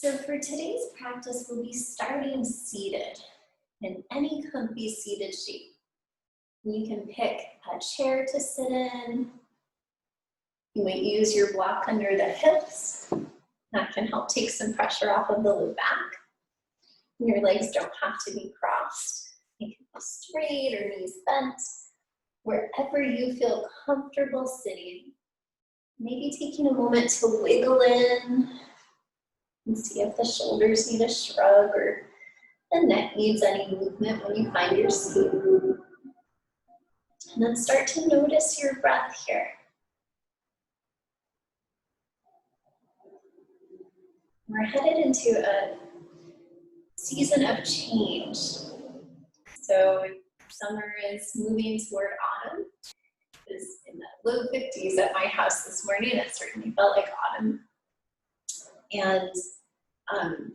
So for today's practice, we'll be starting seated in any comfy seated shape. You can pick a chair to sit in. You might use your block under the hips. That can help take some pressure off of the low back. Your legs don't have to be crossed. You can be straight or knees bent. Wherever you feel comfortable sitting, maybe taking a moment to wiggle in and see if the shoulders need a shrug or the neck needs any movement when you find your seat. And then start to notice your breath here. We're headed into a season of change. So summer is moving toward autumn. It was in the low 50s at my house this morning. It certainly felt like autumn. And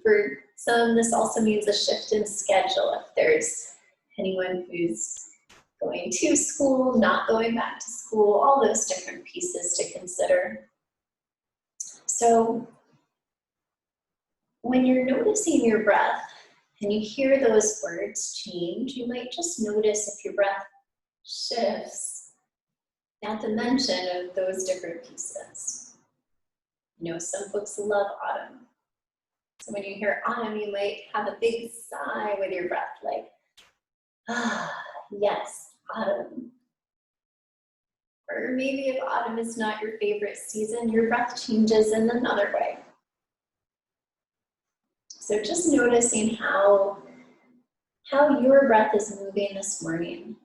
for some, this also means a shift in schedule. If there's anyone who's going to school, not going back to school, all those different pieces to consider. So when you're noticing your breath and you hear those words change, you might just notice if your breath shifts at the mention of those different pieces. You know, some folks love autumn. So when you hear autumn, you might have a big sigh with your breath, like, ah, yes, autumn. Or maybe if autumn is not your favorite season, your breath changes in another way. So just noticing how your breath is moving this morning.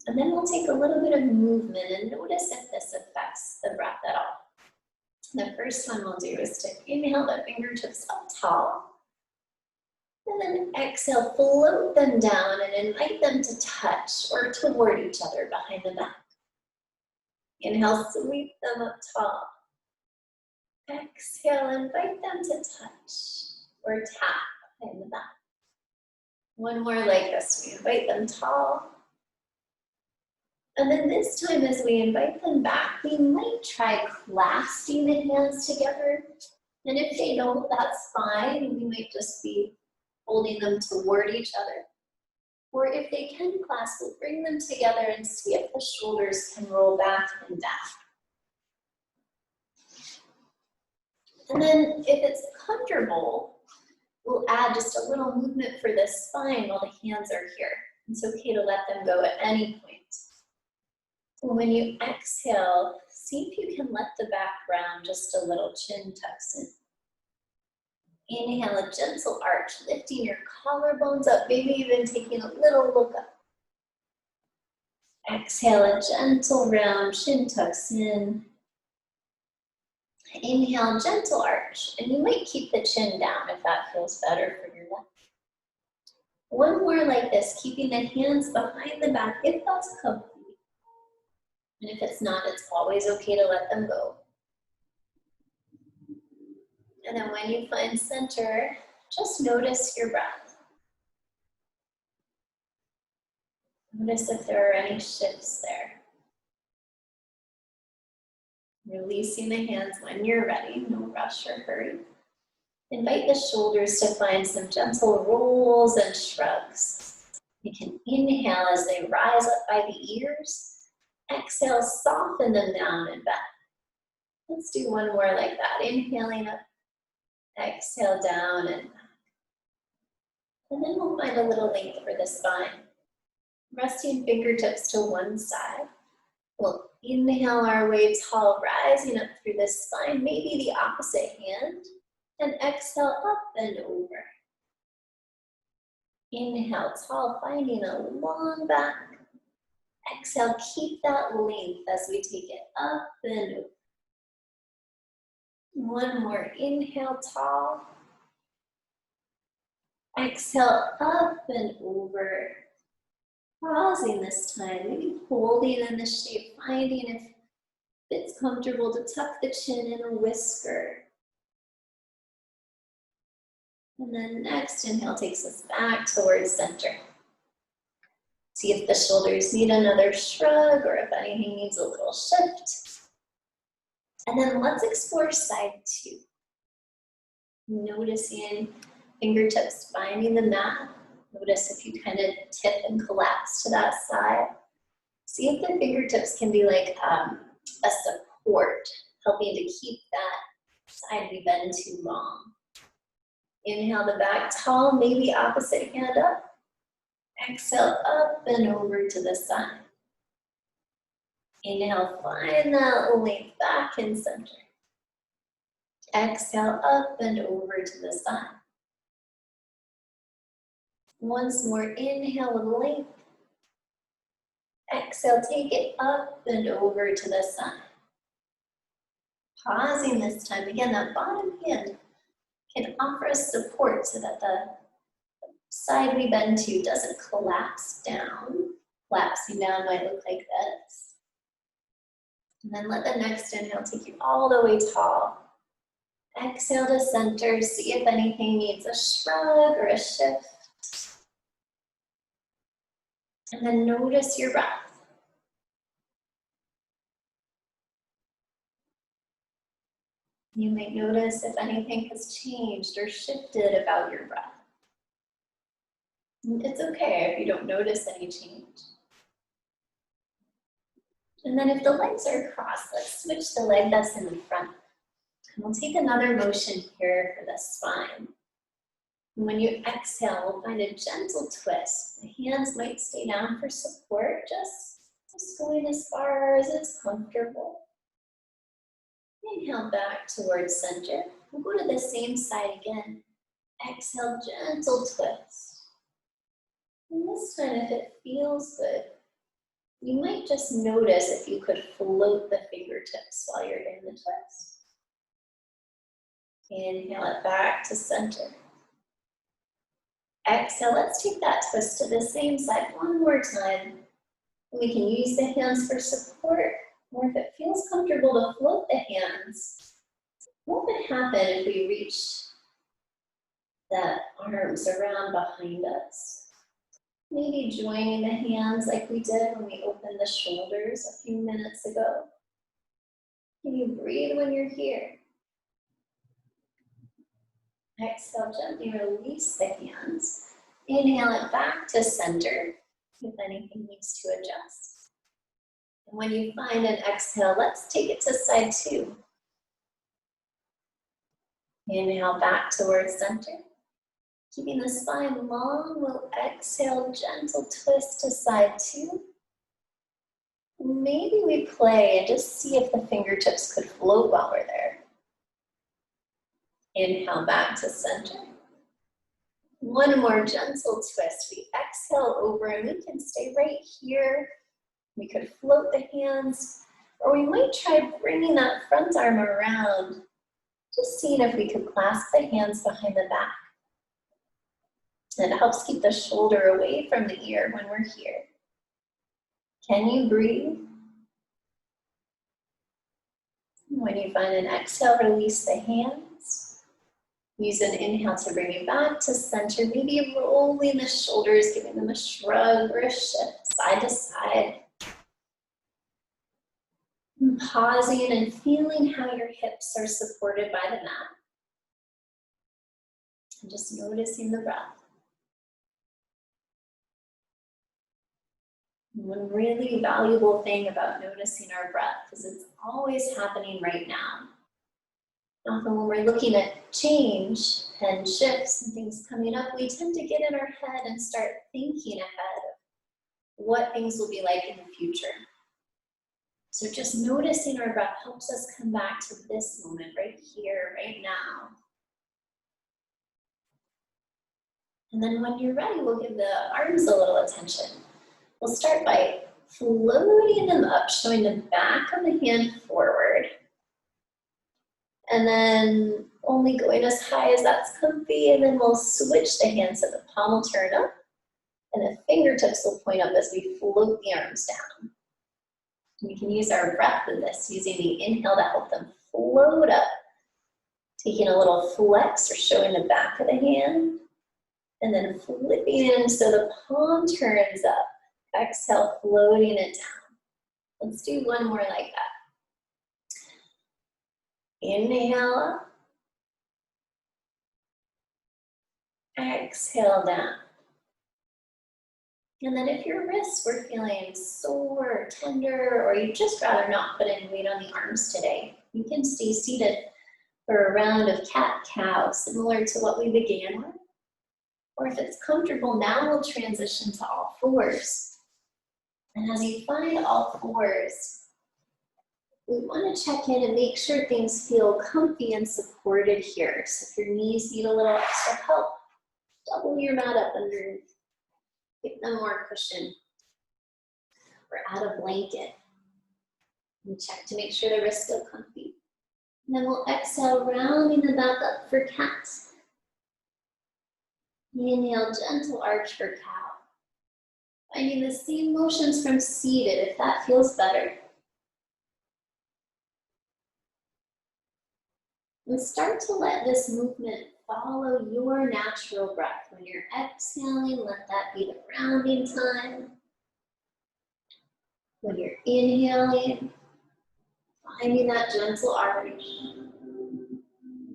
And then we'll take a little bit of movement and notice if this affects the breath at all. The first one we'll do is to inhale the fingertips up tall. And then exhale, float them down and invite them to touch or toward each other behind the back. Inhale, sweep them up tall. Exhale, invite them to touch or tap behind the back. One more like this. We invite them tall. And then this time as we invite them back, we might try clasping the hands together. And if they don't, that's fine. We might just be holding them toward each other. Or if they can clasp, we'll bring them together and see if the shoulders can roll back and down. And then if it's comfortable, we'll add just a little movement for the spine while the hands are here. It's okay to let them go at any point. When you exhale, see if you can let the back round just a little, chin tucks in. Inhale, a gentle arch, lifting your collarbones up, maybe even taking a little look up. Exhale, a gentle round, chin tucks in. Inhale, gentle arch, and you might keep the chin down if that feels better for your neck. One more like this, keeping the hands behind the back if that's comfy. And if it's not, it's always okay to let them go. And then when you find center, just notice your breath. Notice if there are any shifts there. Releasing the hands when you're ready, no rush or hurry. Invite the shoulders to find some gentle rolls and shrugs. You can inhale as they rise up by the ears. Exhale, soften them down and back. Let's do one more like that. Inhaling up, exhale down and back. And then we'll find a little length for the spine. Resting fingertips to one side. We'll inhale our way tall, rising up through the spine, maybe the opposite hand. And exhale up and over. Inhale tall, finding a long back. Exhale, keep that length as we take it up and over. One more, inhale tall. Exhale, up and over. Pausing this time, maybe holding in the shape, finding if it's comfortable to tuck the chin in a whisker. And then next inhale takes us back towards center. See if the shoulders need another shrug or if anything needs a little shift. And then let's explore side two. Noticing fingertips finding the mat. Notice if you kind of tip and collapse to that side. See if the fingertips can be like a support, helping to keep that side we bend too long. Inhale the back tall, maybe opposite hand up. Exhale up and over to the side. Inhale, find that length back in center. Exhale up and over to the side. Once more, inhale with length. Exhale, take it up and over to the side. Pausing this time. Again, that bottom hand can offer us support so that the side we bend to doesn't collapse down. Collapsing down might look like this. And then let the next inhale take you all the way tall. Exhale to center. See if anything needs a shrug or a shift. And then notice your breath. You might notice if anything has changed or shifted about your breath. It's okay if you don't notice any change. And then if the legs are crossed, let's switch the leg that's in the front. And we'll take another motion here for the spine. And when you exhale, we'll find a gentle twist. The hands might stay down for support, just going as far as it's comfortable. Inhale back towards center. We'll go to the same side again. Exhale, gentle twist. And this time, if it feels good, you might just notice if you could float the fingertips while you're in the twist. Inhale it back to center. Exhale, let's take that twist to the same side one more time. We can use the hands for support, or if it feels comfortable to float the hands, what would happen if we reached the arms around behind us? Maybe joining the hands like we did when we opened the shoulders a few minutes ago. Can you breathe when you're here? Exhale, gently release the hands. Inhale it back to center if anything needs to adjust. And when you find an exhale, let's take it to side two. Inhale back towards center. Keeping the spine long, we'll exhale, gentle twist to side two. Maybe we play and just see if the fingertips could float while we're there. Inhale back to center. One more gentle twist. We exhale over and we can stay right here. We could float the hands, or we might try bringing that front arm around, just seeing if we could clasp the hands behind the back. And it helps keep the shoulder away from the ear when we're here. Can you breathe? When you find an exhale, release the hands. Use an inhale to bring you back to center, maybe rolling the shoulders, giving them a shrug or a shift side to side. And pausing and feeling how your hips are supported by the mat. And just noticing the breath. One really valuable thing about noticing our breath is it's always happening right now. Often when we're looking at change and shifts and things coming up, we tend to get in our head and start thinking ahead of what things will be like in the future. So just noticing our breath helps us come back to this moment right here, right now. And then when you're ready, we'll give the arms a little attention. We'll start by floating them up, showing the back of the hand forward. And then only going as high as that's comfy, and then we'll switch the hands so the palm will turn up, and the fingertips will point up as we float the arms down. We can use our breath in this, using the inhale to help them float up. Taking a little flex or showing the back of the hand, and then flipping in so the palm turns up. Exhale, floating it down. Let's do one more like that. Inhale up. Exhale down. And then if your wrists were feeling sore or tender, or you'd just rather not put any weight on the arms today, you can stay seated for a round of cat-cow, similar to what we began with. Or if it's comfortable, now we'll transition to all fours. And as you find all fours, we want to check in and make sure things feel comfy and supported here. So if your knees need a little extra help, double your mat up underneath. Give them more cushion. Or add a blanket. And check to make sure the wrists feel comfy. And then we'll exhale, rounding the back up for cat. Inhale, gentle arch for cow. Finding the same motions from seated if that feels better. And start to let this movement follow your natural breath. When you're exhaling, let that be the rounding time. When you're inhaling, finding that gentle arch.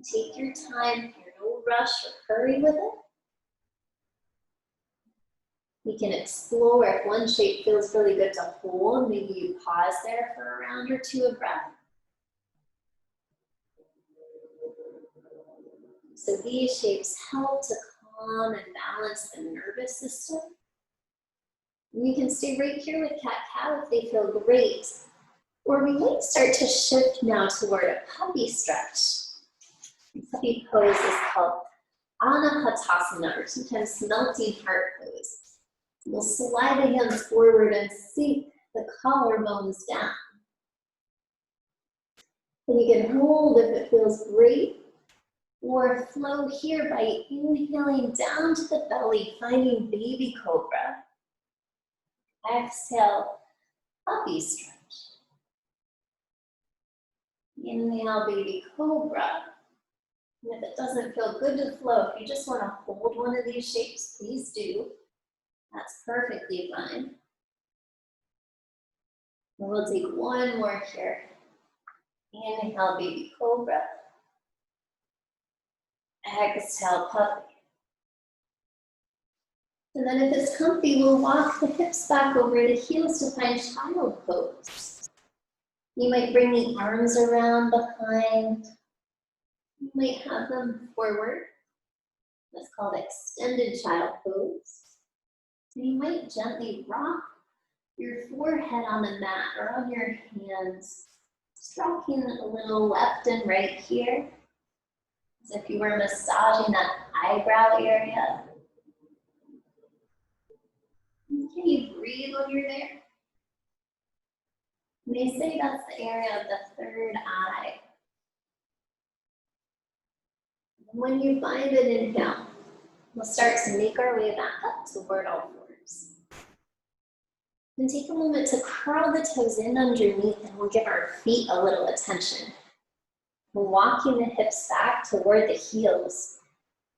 Take your time here, no rush or hurry with it. We can explore if one shape feels really good to hold. Maybe you pause there for a round or two of breath. So these shapes help to calm and balance the nervous system. And you can stay right here with cat-cow if they feel great. Or we might start to shift now toward a puppy stretch. Puppy pose is called Anahatasana, or sometimes melting heart pose. We'll slide the hands forward and sink the collarbones down. And you can hold if it feels great, or flow here by inhaling down to the belly, finding baby cobra. Exhale, puppy stretch. Inhale, baby cobra. And if it doesn't feel good to flow, if you just want to hold one of these shapes, please do. That's perfectly fine. And we'll take one more here. Inhale, baby cobra. Exhale, puppy. And then if it's comfy, we'll walk the hips back over the heels to find child pose. You might bring the arms around behind. You might have them forward. That's called extended child pose. And you might gently rock your forehead on the mat or on your hands, just rocking a little left and right here, as if you were massaging that eyebrow area. Can you breathe when you're there? And they say that's the area of the third eye. And when you find an inhale, we'll start to make our way back up toward all fours. And take a moment to curl the toes in underneath, and we'll give our feet a little attention. We're walking the hips back toward the heels.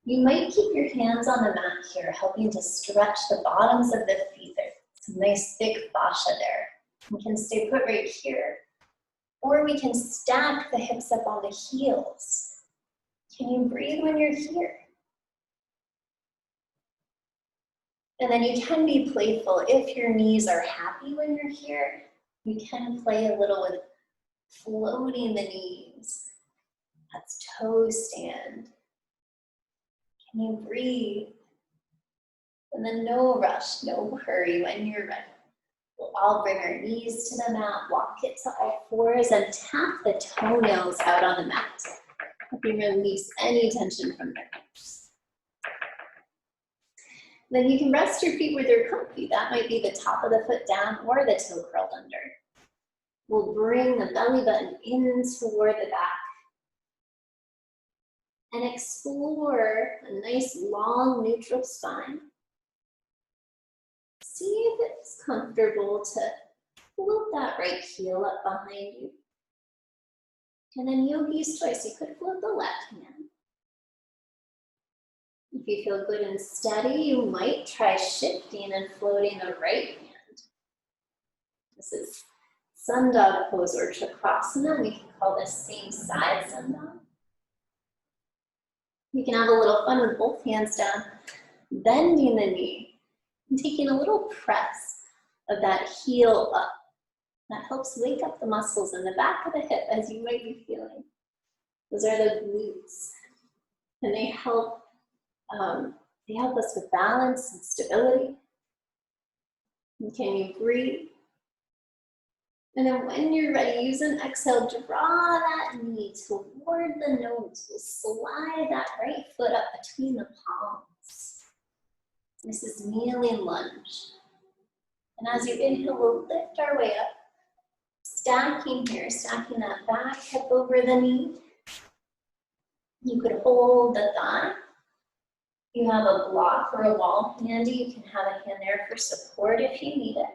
You might keep your hands on the mat here, helping to stretch the bottoms of the feet. There's some nice thick fascia there. We can stay put right here. Or we can stack the hips up on the heels. Can you breathe when you're here? And then you can be playful. If your knees are happy when you're here, you can play a little with floating the knees. That's toe stand. Can you breathe? And then no rush, no hurry when you're ready. We'll all bring our knees to the mat, walk it to all fours, and tap the toenails out on the mat. Help you release any tension from their hips. Then you can rest your feet where they're comfy. That might be the top of the foot down or the toe curled under. We'll bring the belly button in toward the back. And explore a nice long neutral spine. See if it's comfortable to float that right heel up behind you. And then yogi's choice, you could float the left hand. If you feel good and steady, you might try shifting and floating the right hand. This is sun dog pose or chakrasana. We can call this same side sun dog. You can have a little fun with both hands down, bending the knee, and taking a little press of that heel up. That helps wake up the muscles in the back of the hip, as you might be feeling. Those are the glutes, and they help us with balance and stability. And can you breathe? And then when you're ready, use an exhale, draw that knee toward the nose. We'll slide that right foot up between the palms. This is kneeling lunge. And as you inhale, we'll lift our way up. Stacking here, stacking that back hip over the knee. You could hold the thigh. You have a block or a wall handy. You can have a hand there for support if you need it.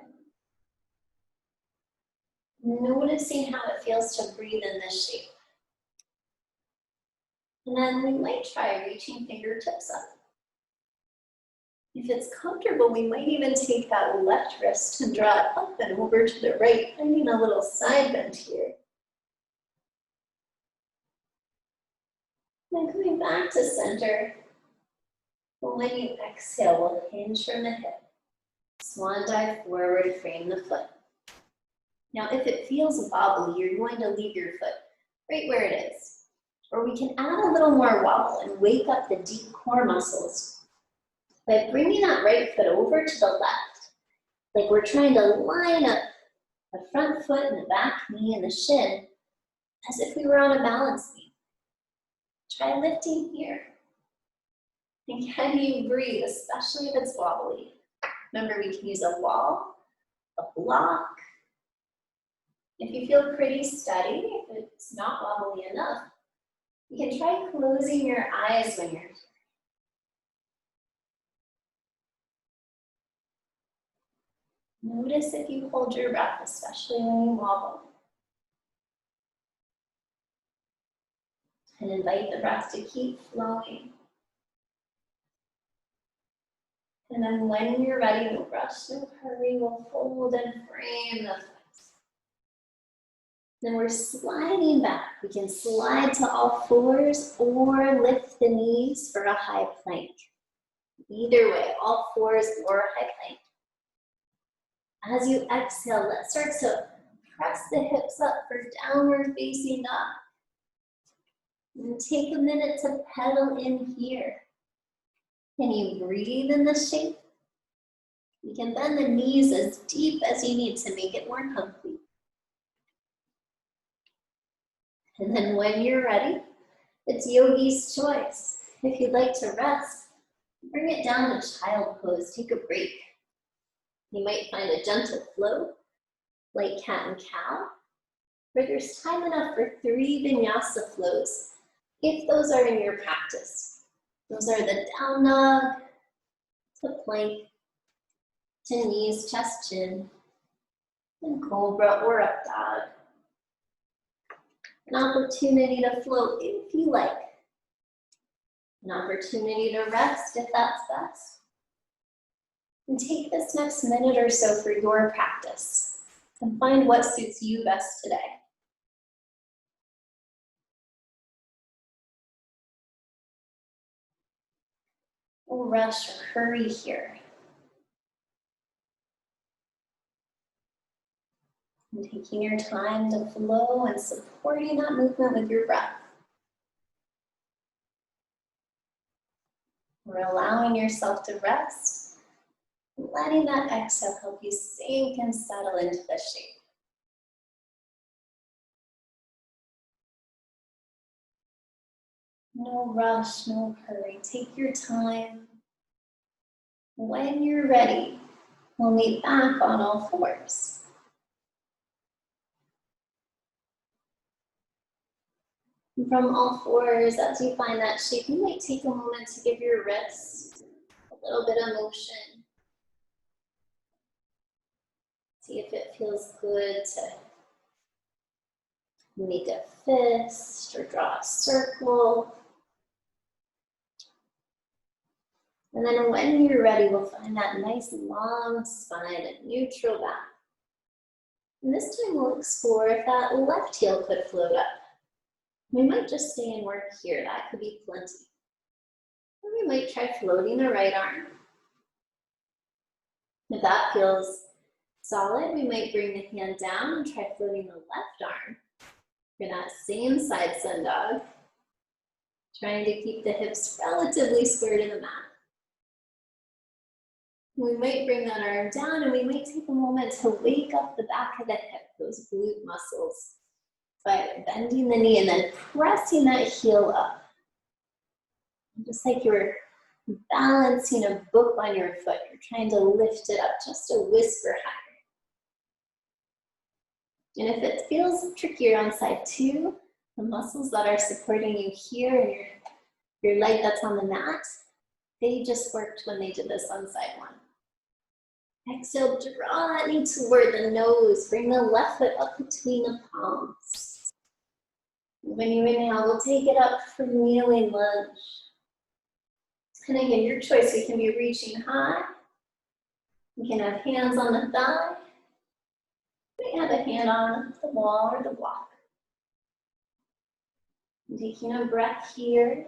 Noticing how it feels to breathe in this shape. And then we might try reaching fingertips up. If it's comfortable, we might even take that left wrist and draw it up and over to the right, finding a little side bend here. Then coming back to center. When you exhale, we'll hinge from the hip. Swan dive forward, frame the foot. Now, if it feels wobbly, you're going to leave your foot right where it is. Or we can add a little more wobble and wake up the deep core muscles by bringing that right foot over to the left. Like we're trying to line up the front foot and the back knee and the shin as if we were on a balance beam. Try lifting here. And can you breathe, especially if it's wobbly? Remember, we can use a wall, a block. If you feel pretty steady, if it's not wobbly enough, you can try closing your eyes when you're here. Notice if you hold your breath, especially when you wobble. And invite the breath to keep flowing. And then when you're ready, no rush, no hurry, we'll fold and frame the foot. Then we're sliding back. We can slide to all fours or lift the knees for a high plank. Either way, all fours or high plank. As you exhale, let's start to press the hips up for downward facing dog. And take a minute to pedal in here. Can you breathe in this shape? You can bend the knees as deep as you need to make it more complete. And then when you're ready, it's yogi's choice. If you'd like to rest, bring it down to child pose, take a break. You might find a gentle flow, like cat and cow, where there's time enough for 3 vinyasa flows, if those are in your practice. Those are the down dog, to plank, to knees, chest, chin, and cobra or up dog. An opportunity to float if you like. An opportunity to rest if that's best. And take this next minute or so for your practice and find what suits you best today. No rush or hurry here. And taking your time to flow and supporting that movement with your breath. We're allowing yourself to rest, letting that exhale help you sink and settle into the shape. No rush, no hurry. Take your time. When you're ready, we'll meet back on all fours. And from all fours, as you find that shape, you might take a moment to give your wrists a little bit of motion. See if it feels good to make a fist or draw a circle. And then when you're ready, we'll find that nice long spine and neutral back. And this time we'll explore if that left heel could float up. We might just stay and work here. That could be plenty. Or we might try floating the right arm. If that feels solid, we might bring the hand down and try floating the left arm for that same side sun dog. Trying to keep the hips relatively square to the mat. We might bring that arm down and we might take a moment to wake up the back of the hip, those glute muscles, by bending the knee and then pressing that heel up. Just like you're balancing a book on your foot, you're trying to lift it up just a whisper higher. And if it feels trickier on side two, the muscles that are supporting you here and your leg that's on the mat, they just worked when they did this on side one. Exhale, draw that knee toward the nose. Bring the left foot up between the palms. When you inhale, we'll take it up for kneeling lunge. And again, your choice. We can be reaching high. We can have hands on the thigh. We can have a hand on the wall or the block. And taking a breath here.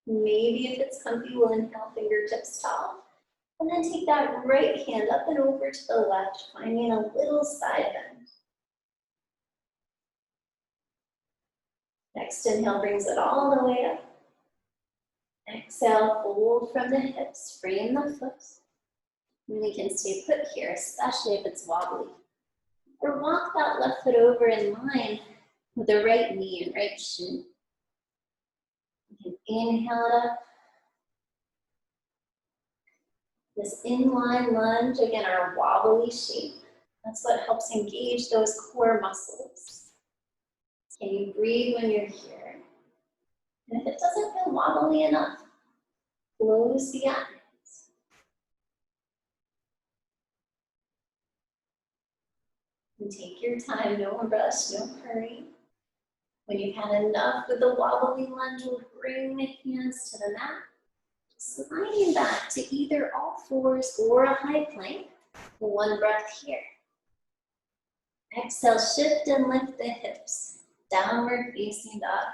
Maybe if it's comfy, we'll inhale fingertips tall. And then take that right hand up and over to the left, finding a little side bend. Next inhale brings it all the way up. Exhale, fold from the hips, frame the foot. And we can stay put here, especially if it's wobbly. Or walk that left foot over in line with the right knee and right shin. You can inhale it up. This inline lunge, again, our wobbly shape. That's what helps engage those core muscles. Can you breathe when you're here? And if it doesn't feel wobbly enough, close the eyes. And take your time, no rush, no hurry. When you've had enough with the wobbly lunge, we'll bring the hands to the mat. Sliding back to either all fours or a high plank. One breath here. Exhale, shift and lift the hips. Downward facing dog.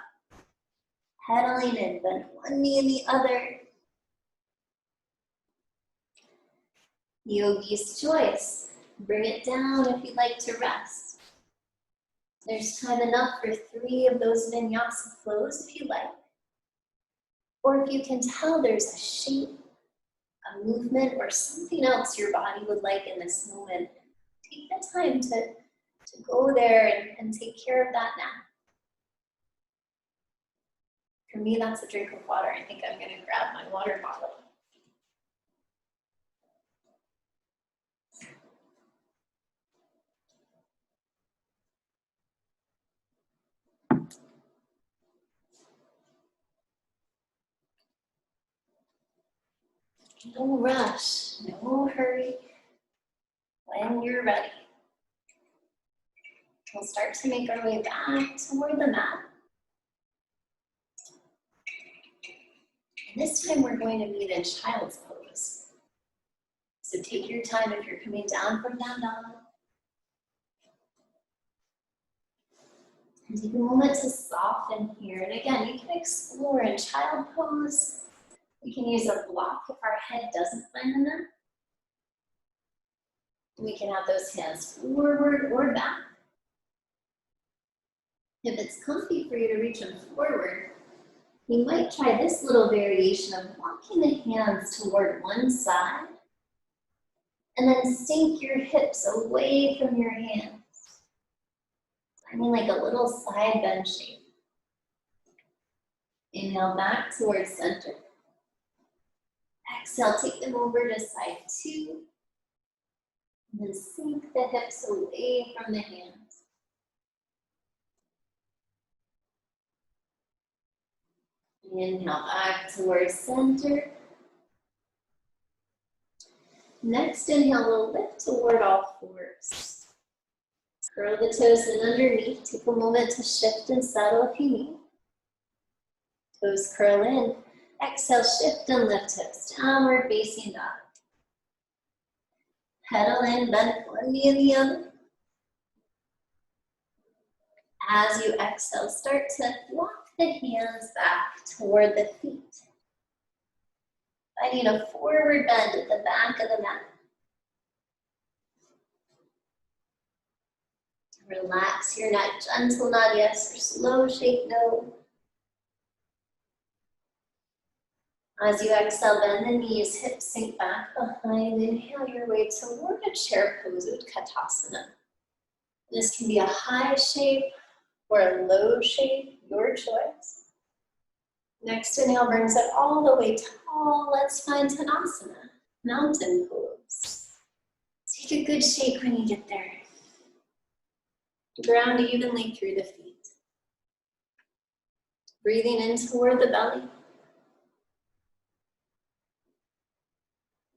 Pedaling in, bend one knee and the other. Yogi's choice. Bring it down if you'd like to rest. There's time enough for 3 of those vinyasa flows if you like. Or if you can tell there's a shape, a movement, or something else your body would like in this moment, take the time to go there and take care of that now. For me, that's a drink of water. I think I'm gonna grab my water bottle. No rush, no hurry. When you're ready, we'll start to make our way back toward the mat. And this time we're going to meet in child's pose. So take your time if you're coming down from down dog. And take a moment to soften here. And again, you can explore in child pose. We can use a block if our head doesn't find the mat. We can have those hands forward or back. If it's comfy for you to reach them forward, you might try this little variation of walking the hands toward one side and then sink your hips away from your hands. Finding like a little side bend shape. Inhale back towards center. Exhale, take them over to side 2. And then sink the hips away from the hands. Inhale back towards center. Next inhale, we'll lift toward all fours. Curl the toes in underneath. Take a moment to shift and settle if you need. Toes curl in. Exhale, shift and lift hips. Downward facing dog. Pedal in, bend one knee and the other. As you exhale, start to walk the hands back toward the feet. Finding a forward bend at the back of the mat. Relax your neck, gentle nod yes, or slow shake no. As you exhale, bend the knees, hips sink back behind. Inhale your way toward a chair pose, Utkatasana. This can be a high shape or a low shape, your choice. Next inhale brings it all the way tall. Let's find Tanasana, mountain pose. Take a good shake when you get there. Ground evenly through the feet. Breathing in toward the belly.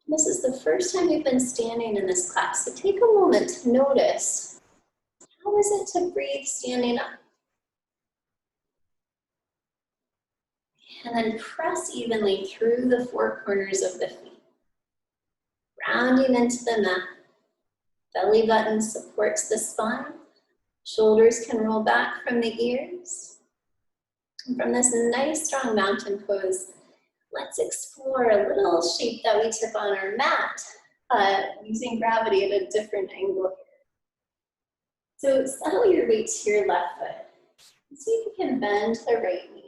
This is the first time you've been standing in this class, so take a moment to notice, how is it to breathe standing up? And then press evenly through the four corners of the feet. Rounding into the mat. Belly button supports the spine. Shoulders can roll back from the ears. And from this nice strong mountain pose, let's explore a little shape that we took on our mat, using gravity at a different angle here. So settle your weight to your left foot. See if you can bend the right knee.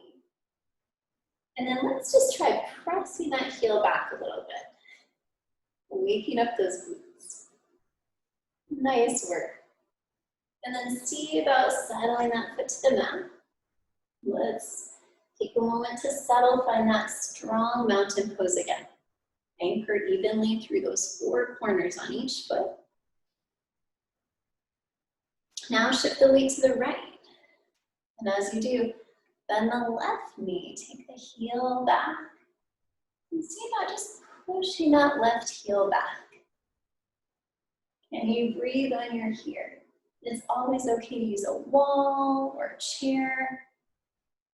And then let's just try pressing that heel back a little bit. Waking up those glutes. Nice work. And then see about settling that foot to the mat. Let's take a moment to settle, find that strong mountain pose again. Anchor evenly through those four corners on each foot. Now shift the weight to the right. And as you do, bend the left knee, take the heel back. And see about just pushing that left heel back. And you breathe when you're here. It's always okay to use a wall or a chair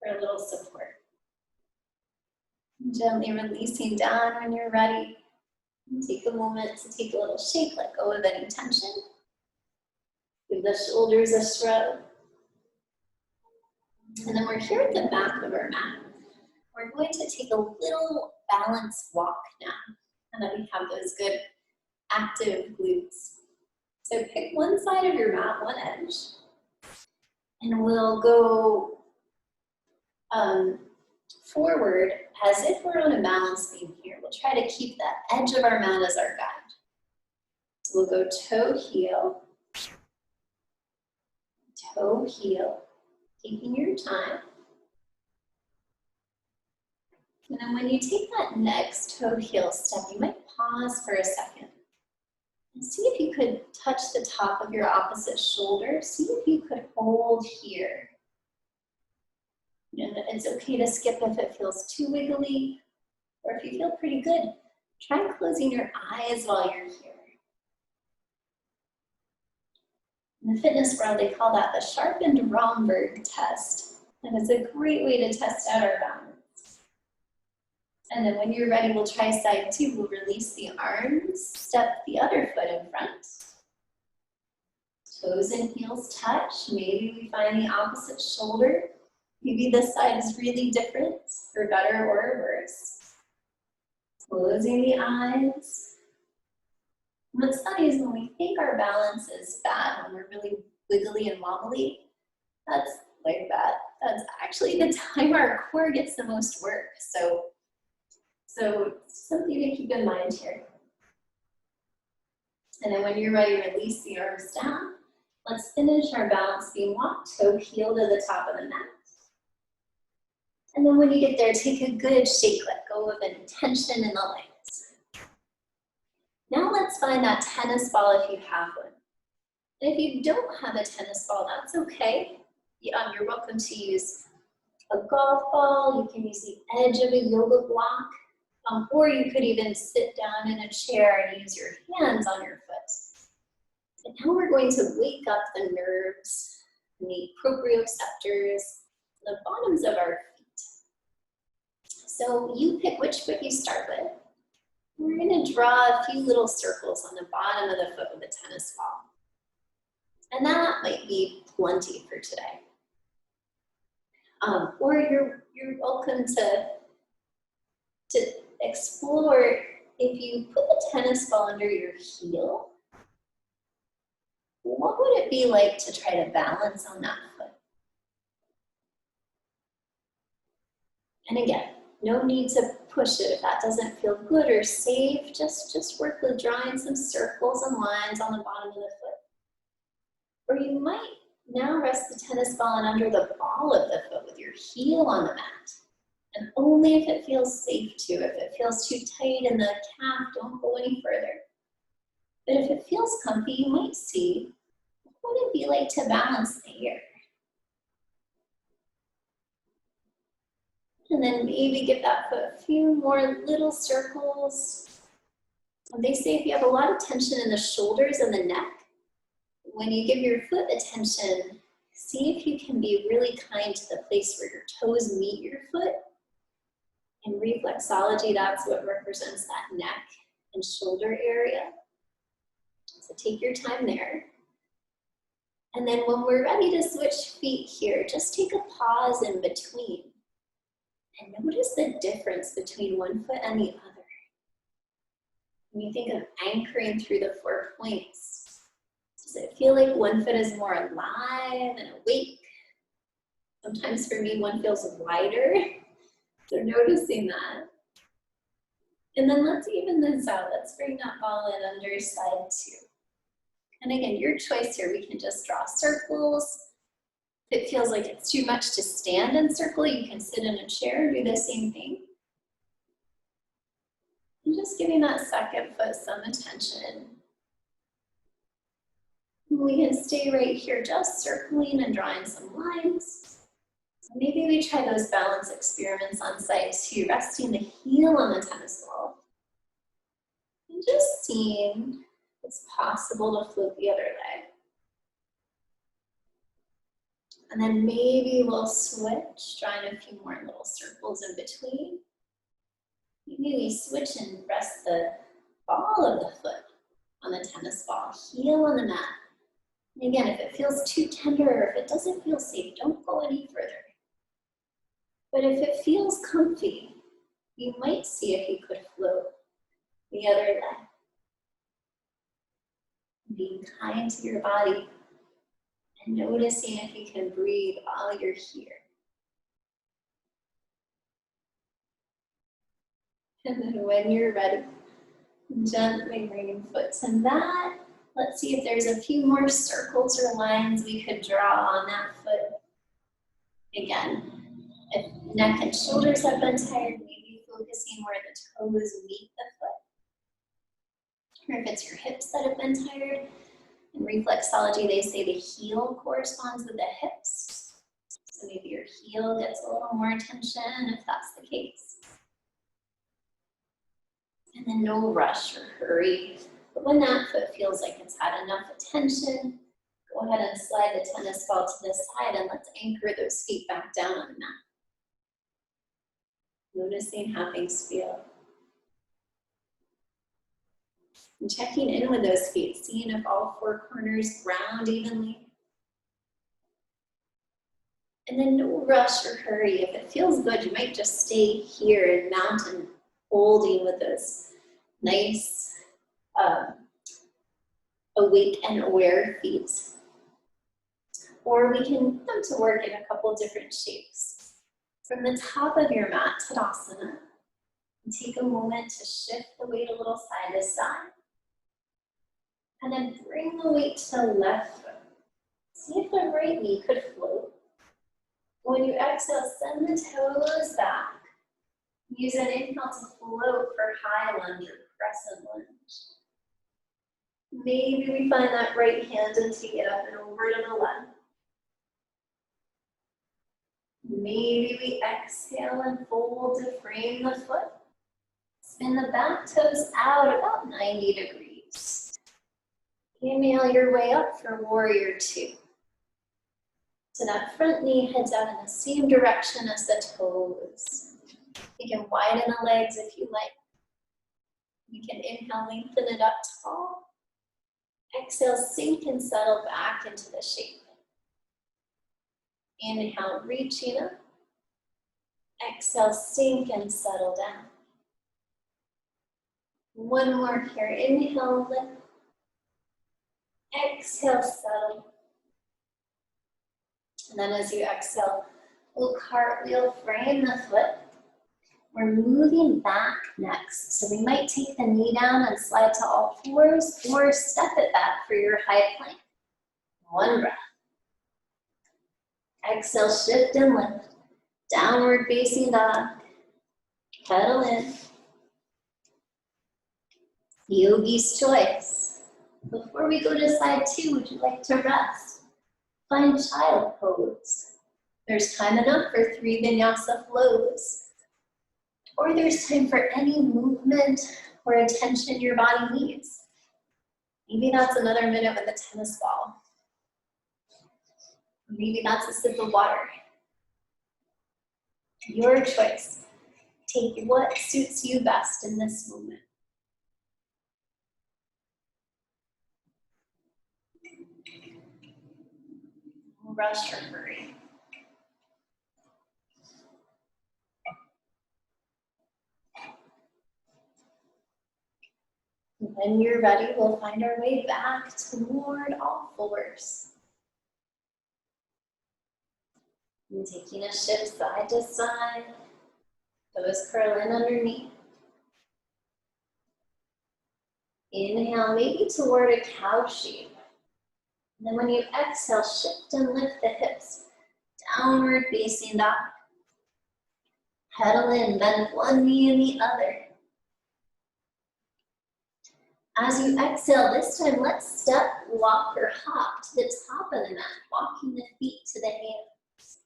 for a little support. Gently releasing down when you're ready. Take a moment to take a little shake, let go of any tension. Give the shoulders a shrug. And then we're here at the back of our mat. We're going to take a little balance walk now. And then we have those good active glutes. So pick one side of your mat, one edge. And we'll go forward as if we're on a balance beam here. We'll try to keep the edge of our mat as our guide. So we'll go toe, heel, taking your time. And then when you take that next toe, heel step, you might pause for a second. And see if you could touch the top of your opposite shoulder. See if you could hold here. And it's okay to skip if it feels too wiggly, or if you feel pretty good, try closing your eyes while you're here. In the fitness world, they call that the sharpened Romberg test. And it's a great way to test out our balance. And then when you're ready, we'll try side two. We'll release the arms, step the other foot in front. Toes and heels touch. Maybe we find the opposite shoulder. Maybe this side is really different, for better or worse. Closing the eyes. What's funny is when we think our balance is bad, when we're really wiggly and wobbly, that's like that. That's actually the time our core gets the most work. So something to keep in mind here. And then when you're ready, release the arms down. Let's finish our balance beam walk, toe heel to the top of the mat. And then when you get there, take a good shake, let go of any tension in the legs. Now let's find that tennis ball if you have one. And if you don't have a tennis ball, that's okay. You're welcome to use a golf ball. You can use the edge of a yoga block. Or you could even sit down in a chair and use your hands on your foot. And now we're going to wake up the nerves, the proprioceptors, the bottoms of our feet. So you pick which foot you start with. We're going to draw a few little circles on the bottom of the foot with a tennis ball. And that might be plenty for today. Or you're welcome to explore if you put the tennis ball under your heel, what would it be like to try to balance on that foot? And again, no need to push it if that doesn't feel good or safe. Just work with drawing some circles and lines on the bottom of the foot. Or you might now rest the tennis ball under the ball of the foot with your heel on the mat. And only if it feels safe to. If it feels too tight in the calf, don't go any further. But if it feels comfy, you might see, what would it be like to balance there? And then maybe give that foot a few more little circles. And they say if you have a lot of tension in the shoulders and the neck, when you give your foot attention, see if you can be really kind to the place where your toes meet your foot. In reflexology, that's what represents that neck and shoulder area. So take your time there. And then when we're ready to switch feet here, just take a pause in between. And notice the difference between one foot and the other. When you think of anchoring through the 4 points, does it feel like one foot is more alive and awake? Sometimes for me, one feels wider. So noticing that. And then let's even this out. Let's bring that ball in under side 2. And again, your choice here. We can just draw circles. If it feels like it's too much to stand and circle, you can sit in a chair and do the same thing. And just giving that second foot some attention. We can stay right here just circling and drawing some lines. Maybe we try those balance experiments on side 2, resting the heel on the tennis ball. And just seeing if it's possible to float the other leg. And then maybe we'll switch, drawing a few more little circles in between. Maybe we switch and rest the ball of the foot on the tennis ball, heel on the mat. And again, if it feels too tender or if it doesn't feel safe, don't go any further. But if it feels comfy, you might see if you could float the other leg. Being kind to your body and noticing if you can breathe while you're here. And then when you're ready, gently bringing foot to mat. Let's see if there's a few more circles or lines we could draw on that foot. Again, if neck and shoulders have been tired, maybe focusing where the toes meet the foot. Or if it's your hips that have been tired, in reflexology they say the heel corresponds with the hips. So maybe your heel gets a little more attention if that's the case. And then no rush or hurry. But when that foot feels like it's had enough attention, go ahead and slide the tennis ball to the side and let's anchor those feet back down on the mat. Noticing how things feel. And checking in with those feet, seeing if all 4 corners ground evenly. And then no rush or hurry. If it feels good, you might just stay here in mountain holding with those nice awake and aware feet. Or we can come to work in a couple different shapes. From the top of your mat, Tadasana, and take a moment to shift the weight a little side to side. And then bring the weight to the left foot. See if the right knee could float. When you exhale, send the toes back. Use an inhale to float for high lunge or crescent lunge. Maybe we find that right hand and take it up and over to the left. Maybe we exhale and fold to frame the foot. Spin the back toes out about 90 degrees. Inhale your way up for warrior 2. So that front knee heads out in the same direction as the toes. You can widen the legs if you like. You can inhale, lengthen it up tall. Exhale, sink and settle back into the shape. Inhale, reaching up. Exhale, sink and settle down. One more here. Inhale, lift. Exhale, settle. And then as you exhale, we'll cartwheel, frame the foot. We're moving back next. So we might take the knee down and slide to all fours, or step it back for your high plank. One breath. Exhale, shift and lift. Downward facing dog. Pedal in. Yogi's choice. Before we go to side two, would you like to rest? Find child pose. There's time enough for 3 vinyasa flows. Or there's time for any movement or attention your body needs. Maybe that's another minute with a tennis ball. Maybe that's a sip of water. Your choice. Take what suits you best in this moment. Rush or hurry. When you're ready, we'll find our way back toward all fours. And taking a shift side to side, toes curl in underneath. Inhale, maybe toward a cow shape. And then when you exhale, shift and lift the hips. Downward facing dog. Pedal in, bend one knee and the other. As you exhale, this time let's step, walk, or hop to the top of the mat, walking the feet to the hands.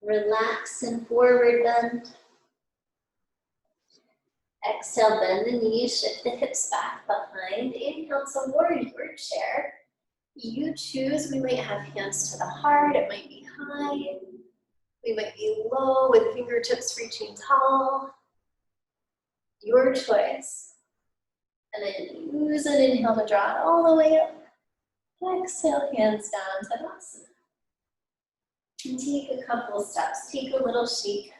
Relax and forward bend. Exhale, bend the knees, shift the hips back behind. Inhale toward your chair. You choose, we might have hands to the heart, it might be high. We might be low with fingertips reaching tall. Your choice. And then use an inhale to draw it all the way up. Exhale, hands down to Tadasana. And take a couple steps, take a little shake.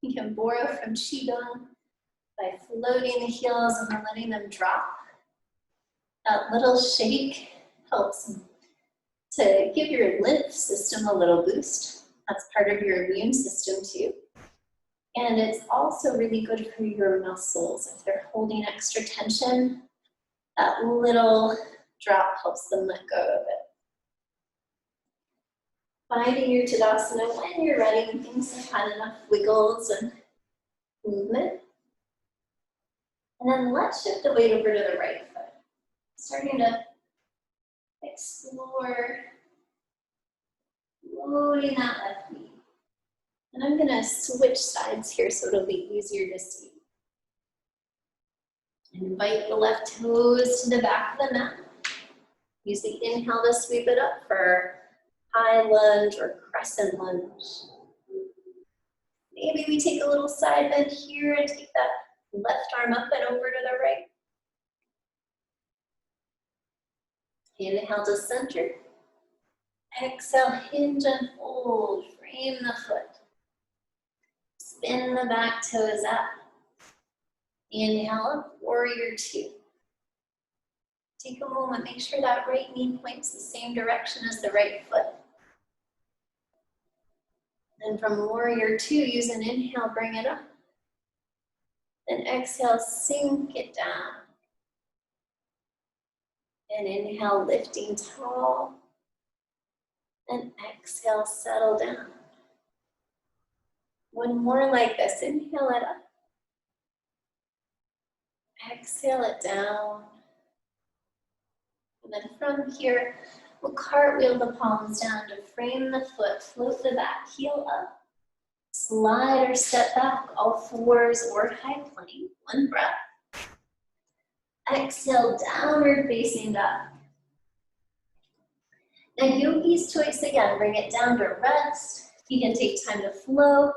You can borrow from Qigong by floating the heels and then letting them drop. That little shake helps to give your lymph system a little boost. That's part of your immune system too. And it's also really good for your muscles. If they're holding extra tension, that little drop helps them let go of it. Finding your Tadasana when you're ready, when things have had enough wiggles and movement. And then let's shift the weight over to the right foot. Starting to explore loading that left knee. And I'm gonna switch sides here so it'll be easier to see. Invite the left toes to the back of the mat. Use the inhale to sweep it up for high lunge or crescent lunge. Maybe we take a little side bend here and take that left arm up and over to the right. Inhale to center. Exhale, hinge and fold. Frame the foot. Spin the back toes up. Inhale up, warrior two. Take a moment, make sure that right knee points the same direction as the right foot. Then from warrior two, use an inhale, bring it up. Then exhale, sink it down. And inhale, lifting tall. And exhale, settle down. One more like this, inhale it up. Exhale it down. And then from here, we'll cartwheel the palms down to frame the foot, float the back heel up. Slide or step back, all fours or high plank. One breath. Exhale, downward facing dog. Now yogi's choice again, bring it down to rest. You can take time to flow.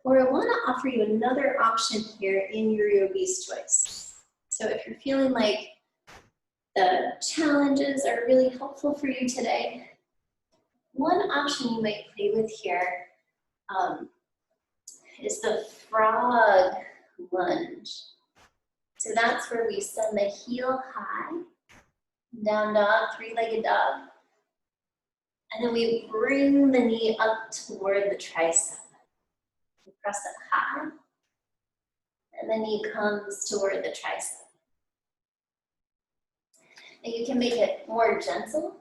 Or I want to offer you another option here in your yogi's choice. So if you're feeling like the challenges are really helpful for you today, one option you might play with here is the frog lunge. So that's where we send the heel high, down dog, three-legged dog. And then we bring the knee up toward the tricep. We press it high, and the knee comes toward the tricep. And you can make it more gentle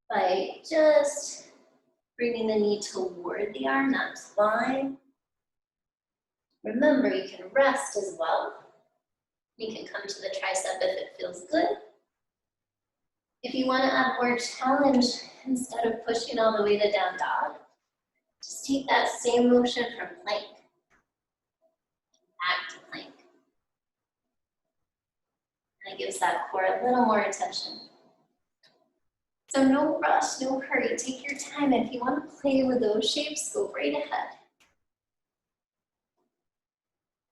by just bringing the knee toward the arm, not climb. Remember, you can rest as well. You can come to the tricep if it feels good. If you want to add more challenge, instead of pushing all the way to down dog, just take that same motion from plank back to plank. And it gives that core a little more attention. So no rush, no hurry, take your time. If you want to play with those shapes, go right ahead.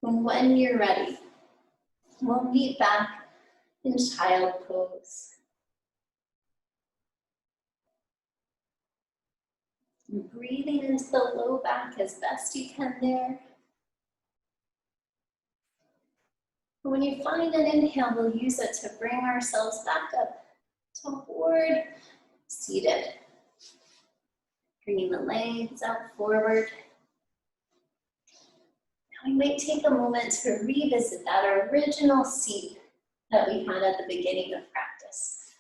And when you're ready, we'll meet back in child pose. And breathing into the low back as best you can there. And when you find an inhale, we'll use it to bring ourselves back up toward seated. Bringing the legs out forward. Now we might take a moment to revisit that original seat that we had at the beginning of practice.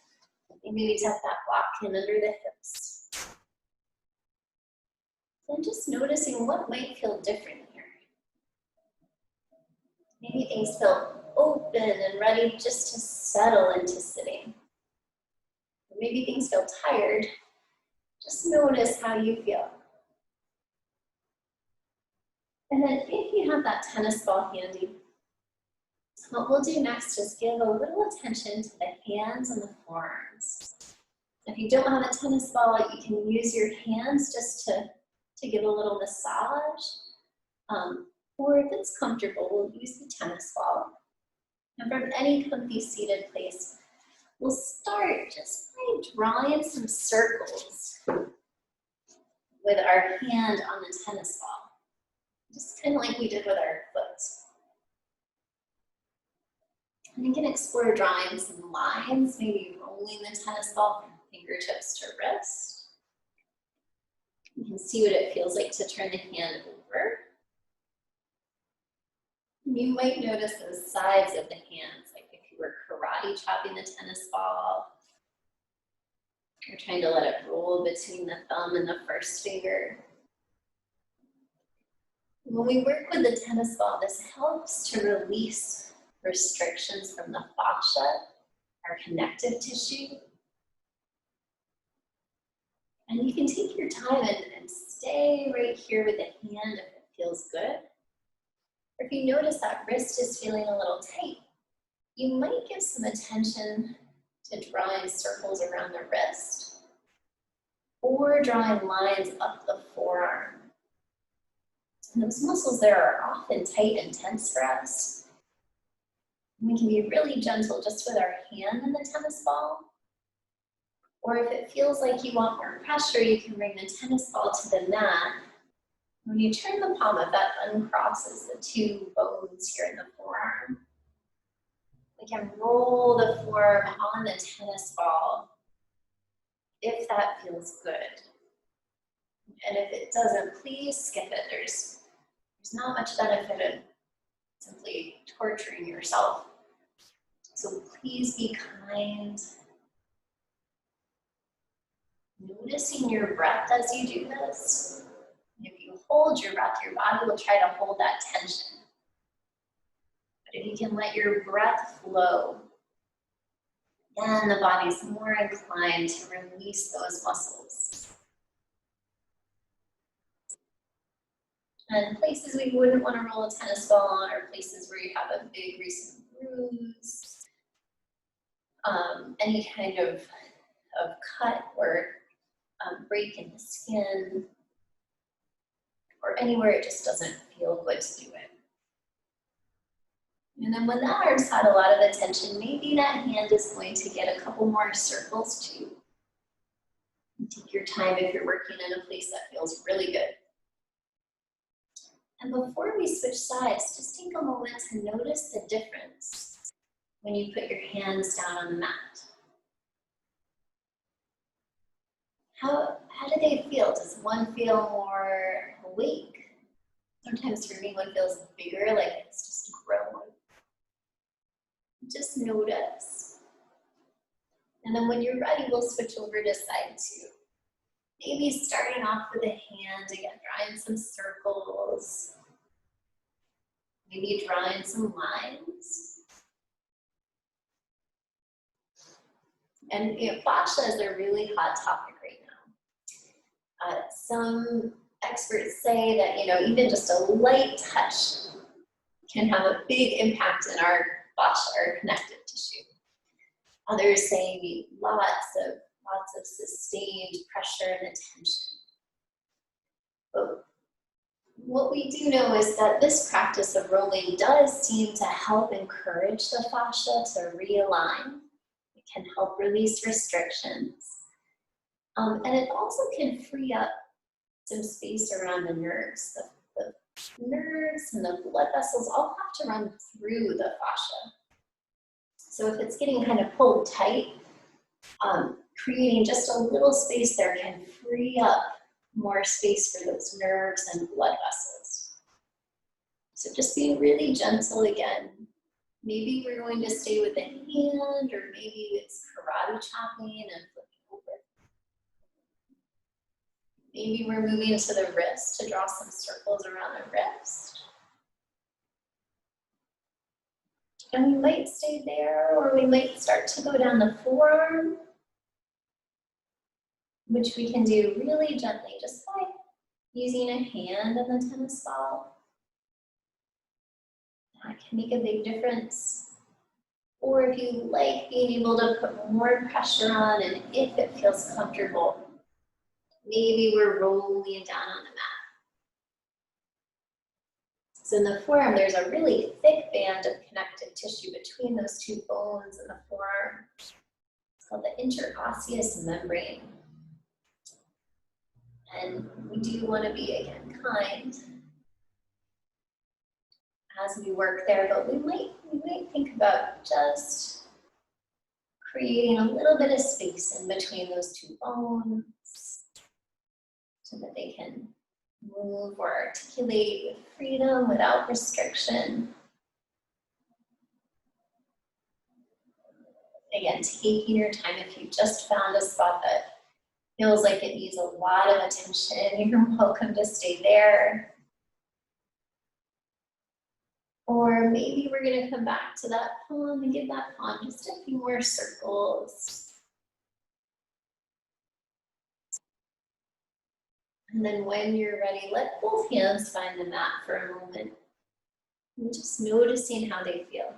Maybe tuck that block in under the hips. And just noticing what might feel different here. Maybe things feel open and ready just to settle into sitting. Or maybe things feel tired. Just notice how you feel. And then if you have that tennis ball handy, what we'll do next is give a little attention to the hands and the forearms. If you don't have a tennis ball, you can use your hands just to give a little massage. Or if it's comfortable, we'll use the tennis ball. And from any comfy seated place, we'll start just by drawing some circles with our hand on the tennis ball. Just kind of like we did with our foot. And you can explore drawing some lines, maybe rolling the tennis ball from fingertips to wrist. You can see what it feels like to turn the hand over. You might notice the sides of the hands, like if you were karate chopping the tennis ball, you're trying to let it roll between the thumb and the first finger. When we work with the tennis ball, this helps to release restrictions from the fascia, our connective tissue. And you can take your time and stay right here with the hand if it feels good. Or if you notice that wrist is feeling a little tight, you might give some attention to drawing circles around the wrist or drawing lines up the forearm. And those muscles there are often tight and tense for us. And we can be really gentle just with our hand in the tennis ball. Or if it feels like you want more pressure, you can bring the tennis ball to the mat. When you turn the palm up, that uncrosses the two bones here in the forearm. We can roll the forearm on the tennis ball if that feels good. And if it doesn't, please skip it. There's not much benefit in simply torturing yourself. So please be kind. Noticing your breath as you do this. If you hold your breath, your body will try to hold that tension. But if you can let your breath flow, then the body's more inclined to release those muscles. And places we wouldn't want to roll a tennis ball on are places where you have a big recent bruise, any kind of cut or break in the skin, or anywhere it just doesn't feel good to do it. And then when that arm's had a lot of attention, maybe that hand is going to get a couple more circles too. And take your time if you're working in a place that feels really good. And before we switch sides, just take a moment to notice the difference when you put your hands down on the mat. How do they feel? Does one feel more awake? Sometimes for me, one feels bigger, like it's just grown. Just notice. And then when you're ready, we'll switch over to side two. Maybe starting off with a hand, again, drawing some circles. Maybe drawing some lines. And fascia is a really hot topic right now. Some experts say that even just a light touch can have a big impact in our fascia, our connective tissue. Others say we need lots of sustained pressure and attention. But what we do know is that this practice of rolling does seem to help encourage the fascia to realign. It can help release restrictions. And it also can free up some space around the nerves. The nerves and the blood vessels all have to run through the fascia. So if it's getting kind of pulled tight, creating just a little space there can free up more space for those nerves and blood vessels. So just being really gentle again. Maybe we're going to stay with the hand, or maybe it's karate chopping and flipping over. Maybe we're moving to the wrist to draw some circles around the wrist. And we might stay there, or we might start to go down the forearm, which we can do really gently, just by using a hand on the tennis ball. That can make a big difference. Or if you like, being able to put more pressure on, and if it feels comfortable, maybe we're rolling down on the mat. So in the forearm, there's a really thick band of connective tissue between those two bones in the forearm. It's called the interosseous membrane. And we do want to be, again, kind as we work there, but we might think about just creating a little bit of space in between those two bones so that they can move or articulate with freedom, without restriction. Again, taking your time. If you just found a spot that feels like it needs a lot of attention, you're welcome to stay there. Or maybe we're going to come back to that palm and give that palm just a few more circles. And then when you're ready, let both hands find the mat for a moment. And just noticing how they feel.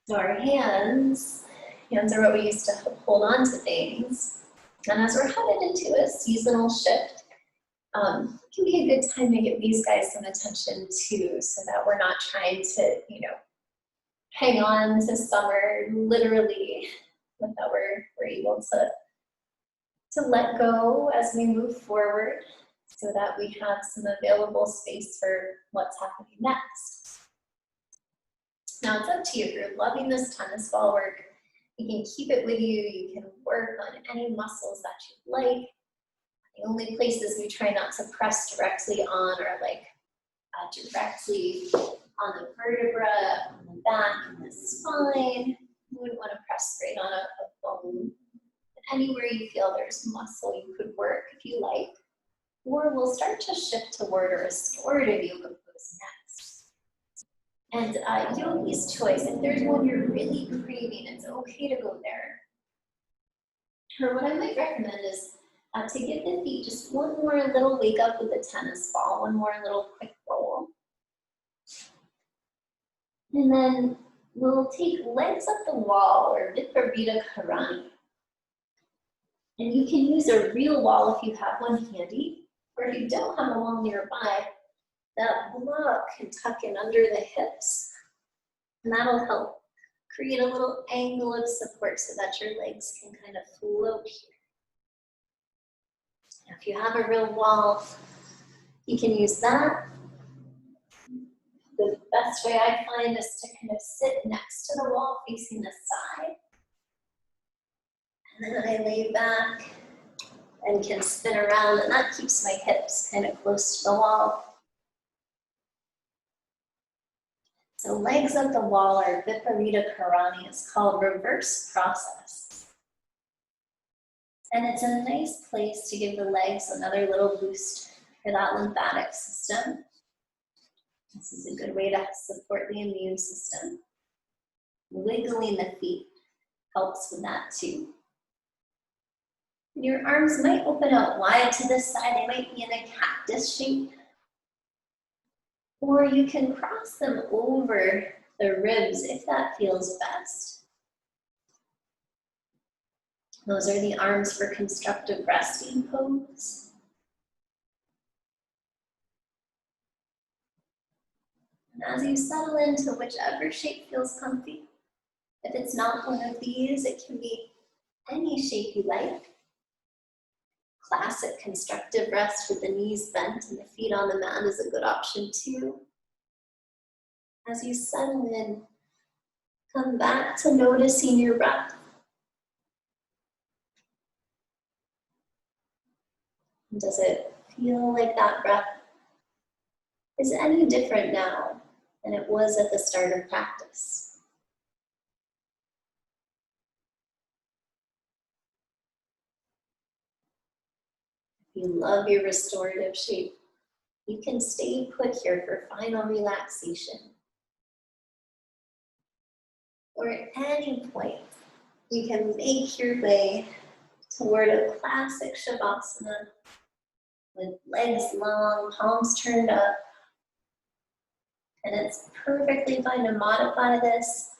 So our hands are what we use to hold on to things. And as we're headed into a seasonal shift, it can be a good time to give these guys some attention too, so that we're not trying to, hang on to summer literally, but that we're able to let go as we move forward, so that we have some available space for what's happening next. Now it's up to you. If you're loving this tennis ball work, you can keep it with you. You can work on any muscles that you like. The only places we try not to press directly on are directly on the vertebra, on the back, and the spine. You wouldn't want to press straight on a bone. Anywhere you feel there's muscle, you could work if you like. Or we'll start to shift toward a restorative yoga pose next. And yogi's choice, if there's one you're really craving, it's okay to go there. Or what I might recommend is to give the feet just one more little wake up with the tennis ball, one more little quick roll. And then we'll take legs up the wall, or Viparita Karani. And you can use a real wall if you have one handy, Or if you don't have a wall nearby, that block can tuck in under the hips. And that'll help create a little angle of support so that your legs can kind of float here. Now, if you have a real wall, you can use that. The best way I find is to kind of sit next to the wall facing the side. And then I lay back and can spin around, and that keeps my hips kind of close to the wall. So legs at the wall are Viparita Karani. It's called reverse process. And it's a nice place to give the legs another little boost for that lymphatic system. This is a good way to support the immune system. Wiggling the feet helps with that too. Your arms might open out wide to this side. They might be in a cactus shape. Or you can cross them over the ribs if that feels best. Those are the arms for constructive resting pose. And as you settle into whichever shape feels comfy, if it's not one of these, it can be any shape you like. Classic constructive rest with the knees bent and the feet on the mat is a good option too. As you settle in, come back to noticing your breath. Does it feel like that breath is any different now than it was at the start of practice? If you love your restorative shape, you can stay put here for final relaxation. Or at any point, you can make your way toward a classic Shavasana with legs long, palms turned up. And it's perfectly fine to modify this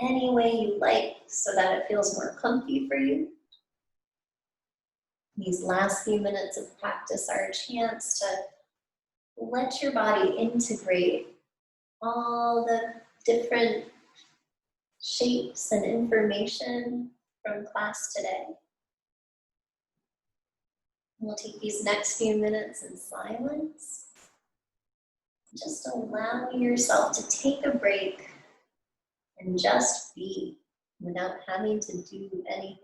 any way you like so that it feels more comfy for you. These last few minutes of practice are a chance to let your body integrate all the different shapes and information from class today. We'll take these next few minutes in silence. Just allowing yourself to take a break and just be without having to do anything.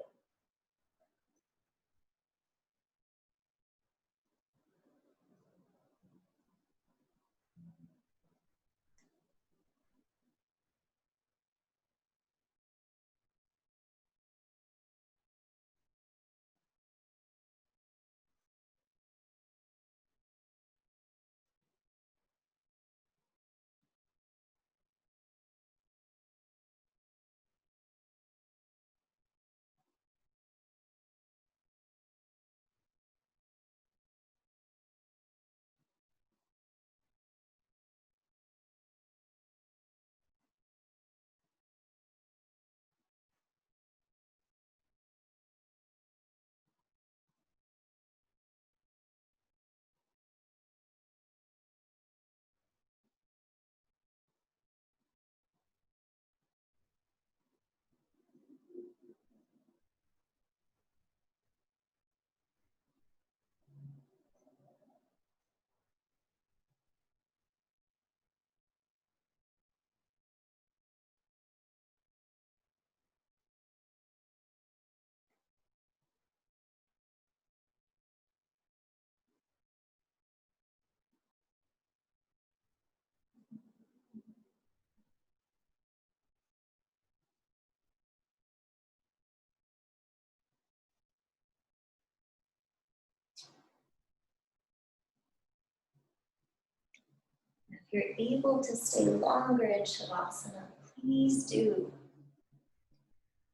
If you're able to stay longer in Shavasana, please do.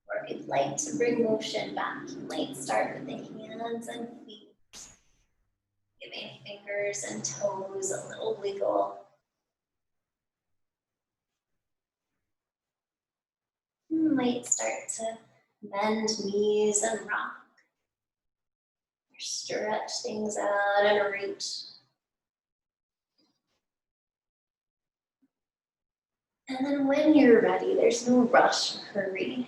Or if you'd like to bring motion back, you might start with the hands and feet, giving fingers and toes a little wiggle. You might start to bend knees and rock. Stretch things out and reach. And then when you're ready, there's no rush or hurry.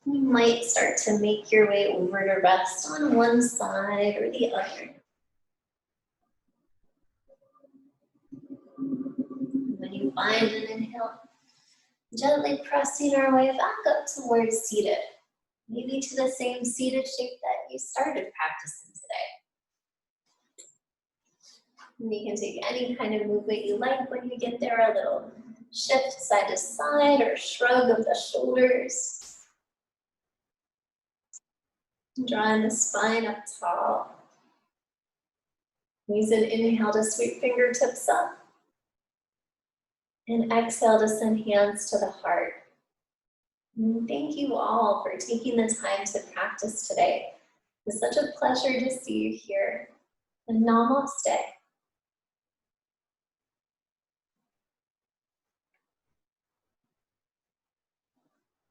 You might start to make your way over to rest on one side or the other. When you find an inhale, gently pressing our way back up towards seated. Maybe to the same seated shape that you started practicing today. And you can take any kind of movement you like when you get there, a little shift side to side or shrug of the shoulders. Drawing the spine up tall. Use an inhale to sweep fingertips up. And exhale to send hands to the heart. And thank you all for taking the time to practice today. It's such a pleasure to see you here. And namaste.